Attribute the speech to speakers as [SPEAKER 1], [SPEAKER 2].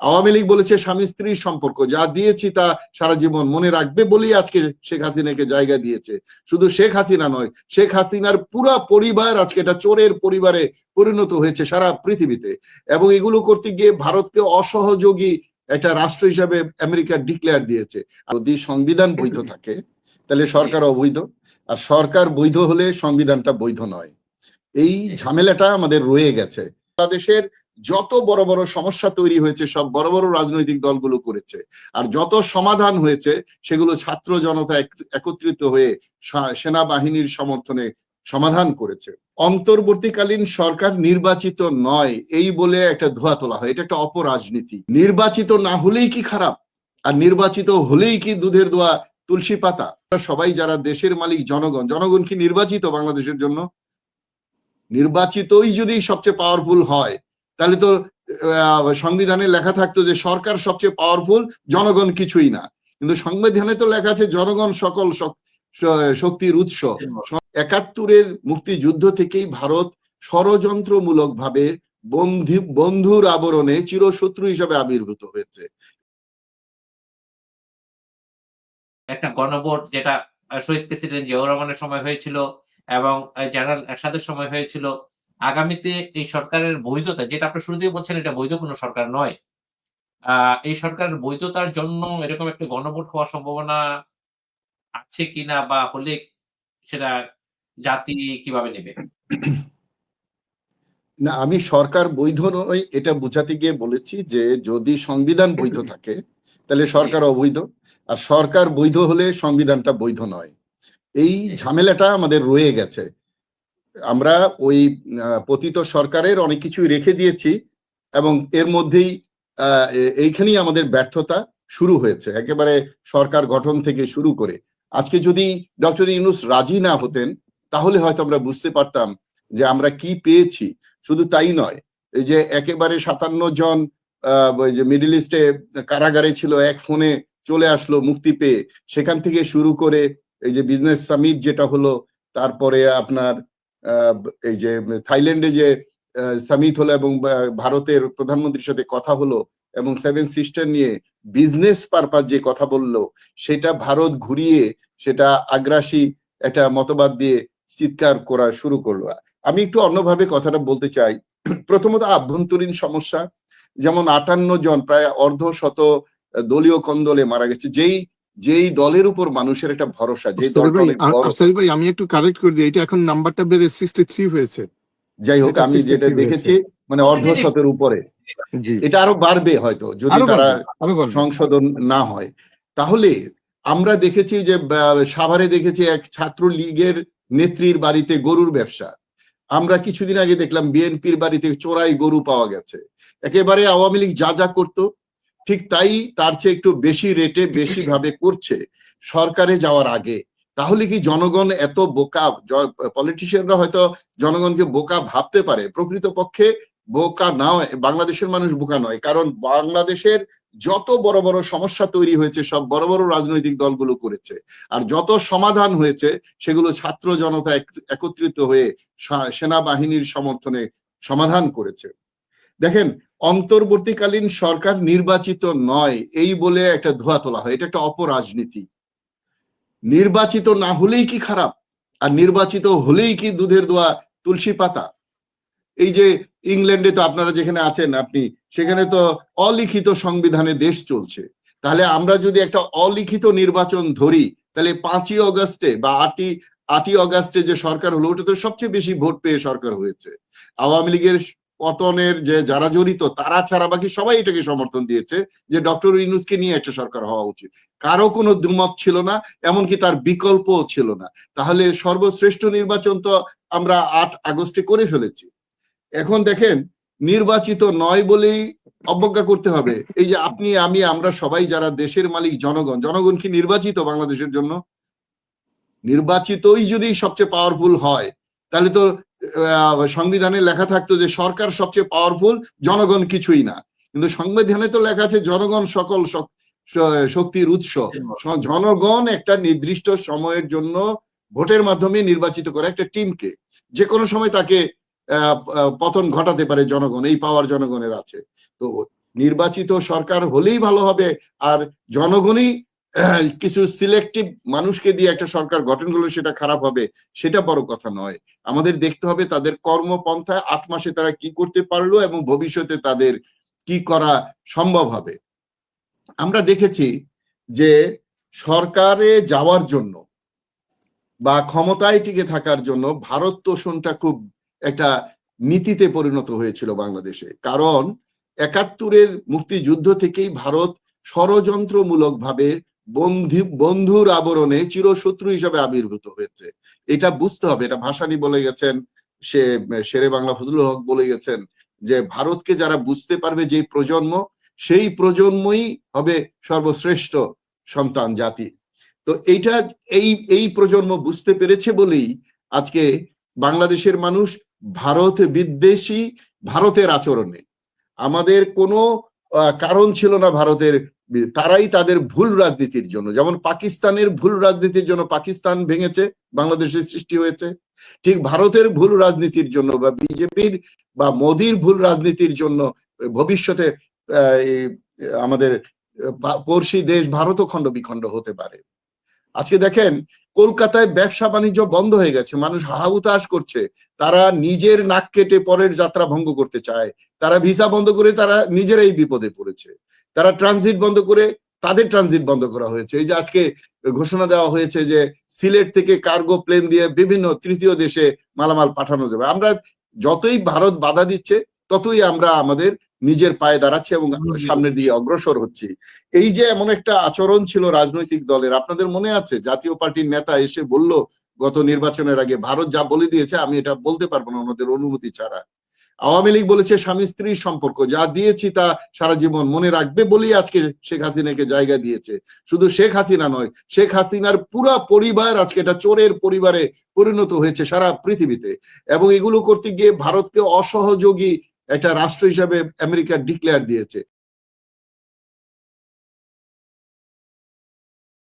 [SPEAKER 1] আওয়ামী লীগ বলেছে স্বামী স্ত্রীর সম্পর্ক, যা দিয়েছি তা সারা জীবন মনে রাখবে বলেই আজকে শেখ হাসিনাকে জায়গা দিয়েছে। শুধু শেখ হাসিনা নয়, শেখ হাসিনার পুরা পরিবার আজকে এটা চোরের পরিবারে পরিণত হয়েছে সারা পৃথিবীতে। এবং এগুলো করতে গিয়ে ভারতকে অসহযোগী একটা রাষ্ট্র হিসাবে আমেরিকা ডিক্লেয়ার দিয়েছে। যদি সংবিধান বৈধ থাকে তাহলে সরকার অবৈধ, আর সরকার বৈধ হলে সংবিধানটা বৈধ নয়। এই ঝামেলাটা আমাদের রয়ে গেছে। বাংলাদেশের যত বড় বড় সমস্যা তৈরি হয়েছে সব বড় বড় রাজনৈতিক দলগুলো করেছে, আর যত সমাধান হয়েছে সেগুলো ছাত্র জনতা একত্রিত হয়ে সেনাবাহিনীর সমর্থনে সমাধান করেছে। অন্তর্বর্তীকালীন সরকার নির্বাচিত নয় এই বলে একটা ধোঁয়া তোলা হয়, এটা একটা অপরাজনীতি। নির্বাচিত না হলেই কি খারাপ, আর নির্বাচিত হলেই কি দুধের দোয়া তুলসী পাতা? সবাই যারা দেশের মালিক জনগণ, জনগণ কি নির্বাচিত বাংলাদেশের জন্য? নির্বাচিতই যদি সবচেয়ে পাওয়ারফুল হয় তাহলে তো সংবিধানে লেখা থাকতো যে সরকার সবচেয়ে পাওয়ারফুল, জনগণ কিছুই না। কিন্তু সংবিধানে তো লেখা আছে জনগণ সকল শক্তির উৎস। ৭১-এর মুক্তিযুদ্ধ থেকেই ভারত ষড়যন্ত্রমূলক ভাবে বন্ধুর আবরণে চিরশত্রু হিসাবে আবির্ভূত হয়েছে।
[SPEAKER 2] একটা গণভোট যেটা শহীদ প্রেসিডেন্ট জিয়াউর রহমানের সময় হয়েছিল এবং জেনারেল এরশাদের সময় হয়েছিল, আগামীতে এই সরকারের বৈধতা, যেটা আপনি শুরুতেই বলছেন এটা বৈধ কোনো সরকার নয়, এই সরকারের বৈধতার জন্য এরকম একটা গণভোট হওয়ার সম্ভাবনা আছে কিনা, বা হলে সেটা জাতি কিভাবে নেবে?
[SPEAKER 1] না, আমি সরকার বৈধ নয় এটা বোঝাতে গিয়ে বলেছি যে যদি সংবিধান বৈধ থাকে তাহলে সরকার অবৈধ, আর সরকার বৈধ হলে সংবিধানটা বৈধ নয়। এই ঝামেলাটা আমাদের রয়ে গেছে। আমরা ওই পতিত সরকারের অনেক কিছুই রেখে দিয়েছি এবং এর মধ্যেই এইখানেই আমাদের ব্যর্থতা শুরু হয়েছে, একেবারে সরকার গঠন থেকে শুরু করে। আজকে যদি ডক্টর ইউনূস রাজি না হতেন তাহলে হয়তো আমরা বুঝতে পারতাম যে আমরা কি পেয়েছি। শুধু তাই নয়, এই যে একেবারে ৫৭ জন যে মিডল ইস্টে কারাগারে ছিল, এক ফোনে চলে আসলো মুক্তি পেয়ে, সেখান থেকে শুরু করে এই যে বিজনেস সামিট যেটা হলো, তারপরে আপনার এই যে থাইল্যান্ডে যে সামিট হলো এবং ভারতের প্রধানমন্ত্রীর সাথে কথা হলো এবং 7 সিস্টার নিয়ে বিজনেস পারপাস যে কথা বললো, সেটা ভারত ঘুরিয়ে সেটা আগ্রাসী একটা মতবাদ দিয়ে চিৎকার করা শুরু করলো। আমি একটু অন্যভাবে কথাটা বলতে চাই। প্রথমত আভ্যন্তরীণ সমস্যা, যেমন ৫৮ জন প্রায় অর্ধশত দলীয় কন্দলে মারা গেছে, যেই দলের উপর মানুষের একটা ভরসা, যে দলটা
[SPEAKER 3] ভাই আমি একটু কারেক্ট করে দিই, এটা এখন নাম্বারটা বেড়ে 63 হয়েছে।
[SPEAKER 1] যাই হোক, আমি যেটা দেখেছি মানে অর্ধশতের উপরে, এটা আরো বাড়বে হয়তো যদি তারা সংশোধন না হয়। তাহলে আমরা দেখেছি যে সাভারে দেখেছি এক ছাত্র লীগের নেত্রীর বাড়িতে গরুর ব্যবসা। আমরা কিছুদিন আগে দেখলাম বিএনপির বাড়িতে চোরাই গরু পাওয়া গেছে। একেবারে আওয়ামী লীগ যা যা করতো ঠিক তাই তার চেয়ে একটু বেশি রেটে বেশি ভাবে করছে সরকারে যাওয়ার আগে। তাহলে কি জনগণ এত বোকা? পলিটিশিয়ানরা হয়তো জনগণকে বোকা ভাবতে পারে, প্রকৃতপক্ষে বোকা নয়, বাংলাদেশের মানুষ বোকা নয়। কারণ বাংলাদেশের যত বড় বড় সমস্যা তৈরি হয়েছে সব বড় বড় রাজনৈতিক দলগুলো করেছে, আর যত সমাধান হয়েছে সেগুলো ছাত্র জনতা একত্রিত হয়ে সেনাবাহিনীর সমর্থনে সমাধান করেছে। দেখেন, অন্তর্বর্তীকালীন সরকার নির্বাচিত নয় এই বলে একটা ধোঁয়া তোলা হয়, এটা একটা অপরাজনীতি। নির্বাচিত না হলেই কি খারাপ, আর নির্বাচিত হলেই কি দুধের দোয়া তুলসী পাতা? এই যে ইংল্যান্ডে তো আপনারা যেখানে আছেন, আপনি সেখানে তো অলিখিত সংবিধানে দেশ চলছে। তাহলে আমরা যদি একটা অলিখিত নির্বাচন ধরি, তাহলে 5ই অগাস্টে বা 8ই অগাস্টে যে সরকার হলো, ওটা তো সবচেয়ে বেশি ভোট পেয়ে সরকার হয়েছে। আওয়ামী লীগের পতনের যে যারা জড়িত তারা ছাড়া বাকি সবাই এটাকে সমর্থন দিয়েছে যে ডক্টর ইউনূসকে নিয়ে একটা সরকার হওয়া উচিত। কারো কোনো দ্বিমত ছিল না, এমনকি তার বিকল্পও ছিল না। তাহলে সর্বশ্রেষ্ঠ নির্বাচন তো আমরা 8 আগস্টে করে ফেলেছি। এখন দেখেন, নির্বাচিত নয় বলেই অবজ্ঞা করতে হবে। এই যে আপনি, আমি, আমরা সবাই যারা দেশের মালিক জনগণ, জনগণ কি নির্বাচিত বাংলাদেশের জন্য? নির্বাচিতই যদি সবচেয়ে পাওয়ারফুল হয় তাহলে তো সংবিধানে লেখা থাকতো যে সরকার সবচেয়ে পাওয়ারফুল, জনগণ কিছুই না। কিন্তু সংবিধানে তো লেখা আছে জনগণ সকল শক্তির উৎস। জনগণ একটা নির্দিষ্ট সময়ের জন্য ভোটের মাধ্যমে নির্বাচিত করে একটা টিমকে, যে কোনো সময় তাকে পতন ঘটাতে পারে জনগণ, এই পাওয়ার জনগণের আছে। তো নির্বাচিত সরকার হলেই ভালো হবে আর জনগণই কিছু সিলেক্টিভ মানুষকে দিয়ে একটা সরকার গঠন করলে সেটা খারাপ হবে, সেটা বড় কথা নয়। আমাদের দেখতে হবে তাদের কর্মপন্থা 8 মাসে তারা কি করতে পারলো এবং ভবিষ্যতে তাদের কি করা সম্ভব হবে। আমরা দেখেছি যে সরকারে যাওয়ার জন্য বা ক্ষমতায় টিকে থাকার জন্য ভারত তোষণটা খুব একটা নীতিতে পরিণত হয়েছিল বাংলাদেশে। কারণ ৭১-এর মুক্তিযুদ্ধ থেকেই ভারত ষড়যন্ত্রমূলক ভাবে বন্ধুর আবরণে চিরশত্রু হিসাবে আবির্ভূত হয়েছে। এটা বুঝতে হবে। এটা ভাসানী বলে গেছেন, শেরে বাংলা ফজলুল হক বলে গেছেন যে ভারতকে যারা বুঝতে পারবে যে প্রজন্ম, সেই প্রজন্মই হবে সর্বশ্রেষ্ঠ সন্তান জাতি। তো এইটা এই প্রজন্ম বুঝতে পেরেছে বলেই আজকে বাংলাদেশের মানুষ ভারত বিদ্বেষী, ভারতের আচরণে আমাদের কোনো কারণ ছিল না ভারতের, তারাই তাদের ভুল রাজনীতির জন্য, যেমন পাকিস্তানের ভুল রাজনীতির জন্য পাকিস্তান ভেঙেছে, বাংলাদেশের সৃষ্টি হয়েছে, ঠিক ভারতের ভুল রাজনীতির জন্য বা বিজেপির বা মোদির ভুল রাজনীতির জন্য ভবিষ্যতে আমাদের পড়শি দেশ ভারতও খণ্ড বিখণ্ড হতে পারে। আজকে দেখেন কলকাতায় ব্যবসা বাণিজ্য বন্ধ হয়ে গেছে, মানুষ হাহুতাশ করছে, তারা নিজের নাক কেটে পরের যাত্রা ভঙ্গ করতে চায়, তারা ভিসা বন্ধ করে তারা নিজেরাই বিপদে পড়েছে, তারা ট্রানজিট বন্ধ করে তাদের ট্রানজিট বন্ধ করা হয়েছে। এই যে আজকে ঘোষণা দেওয়া হয়েছে যে সিলেট থেকে কার্গো প্লেন দিয়ে বিভিন্ন তৃতীয় দেশে মালামাল পাঠানো যাবে। আমরা যতই ভারত বাধা দিচ্ছে ততই আমরা আমাদের নিজের পায়ে দাঁড়াচ্ছি এবং সামনের দিকে অগ্রসর হচ্ছি। এই যে এমন একটা আচরণ ছিল রাজনৈতিক দলের, আপনাদের মনে আছে জাতীয় পার্টির নেতা এসে বলল গত নির্বাচনের আগে, ভারত যা বলে দিয়েছে আমি এটা বলতে পারবো না ওনাদের অনুমতি ছাড়া। আওয়ামী লীগ বলেছে স্বামী স্ত্রীর সম্পর্ক, যা দিয়েছি তা সারা জীবন মনে রাখবে বলেই আজকে শেখ হাসিনাকে জায়গা দিয়েছে। শুধু শেখ হাসিনা নয়, শেখ হাসিনার পুরা পরিবার আজকে এটা চোরের পরিবারে পরিণত হয়েছে সারা পৃথিবীতে। এবং এগুলো করতে গিয়ে ভারতকে অসহযোগী একটা রাষ্ট্র হিসাবে আমেরিকা ডিক্লেয়ার দিয়েছে।